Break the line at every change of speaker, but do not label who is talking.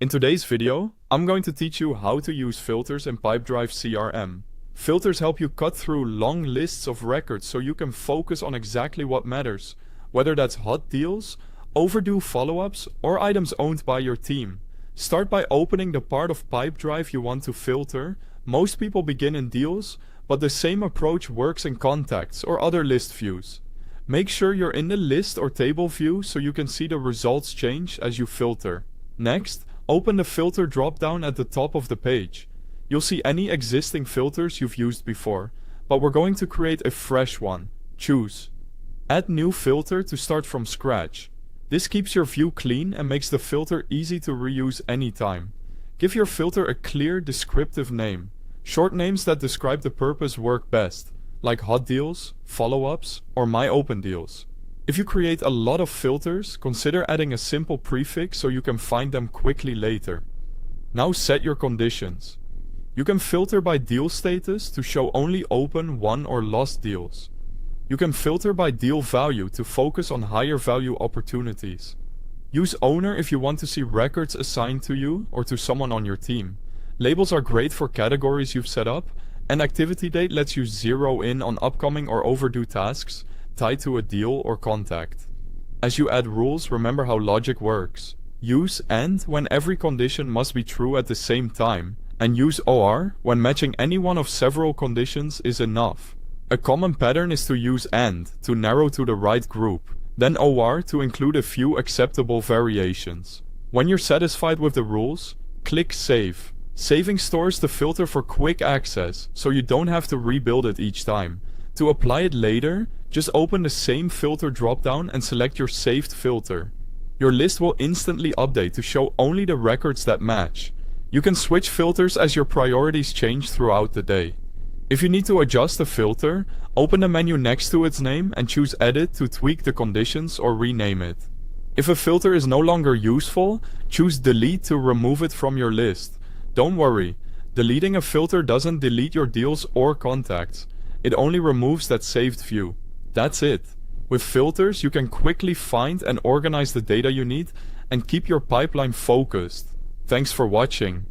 In today's video, I'm going to teach you how to use filters in Pipedrive CRM. Filters help you cut through long lists of records so you can focus on exactly what matters, whether that's hot deals, overdue follow-ups, or items owned by your team. Start by opening the part of Pipedrive you want to filter. Most people begin in deals, but the same approach works in contacts or other list views. Make sure you're in the list or table view so you can see the results change as you filter. Next, open the filter drop-down at the top of the page. You'll see any existing filters you've used before, but we're going to create a fresh one. Choose Add New Filter to start from scratch. This keeps your view clean and makes the filter easy to reuse anytime. Give your filter a clear, descriptive name. Short names that describe the purpose work best, like hot deals, follow-ups, or my open deals. If you create a lot of filters, consider adding a simple prefix so you can find them quickly later. Now set your conditions. You can filter by deal status to show only open, won, or lost deals. You can filter by deal value to focus on higher value opportunities. Use owner if you want to see records assigned to you or to someone on your team. Labels are great for categories you've set up, and activity date lets you zero in on upcoming or overdue tasks tied to a deal or contact. As you add rules, remember how logic works. Use AND when every condition must be true at the same time, and use OR when matching any one of several conditions is enough. A common pattern is to use AND to narrow to the right group, then OR to include a few acceptable variations. When you're satisfied with the rules, click Save. Saving stores the filter for quick access, so you don't have to rebuild it each time. To apply it later, just open the same filter dropdown and select your saved filter. Your list will instantly update to show only the records that match. You can switch filters as your priorities change throughout the day. If you need to adjust a filter, open the menu next to its name and choose Edit to tweak the conditions or rename it. If a filter is no longer useful, choose Delete to remove it from your list. Don't worry, deleting a filter doesn't delete your deals or contacts. It only removes that saved view. That's it. With filters, you can quickly find and organize the data you need and keep your pipeline focused. Thanks for watching.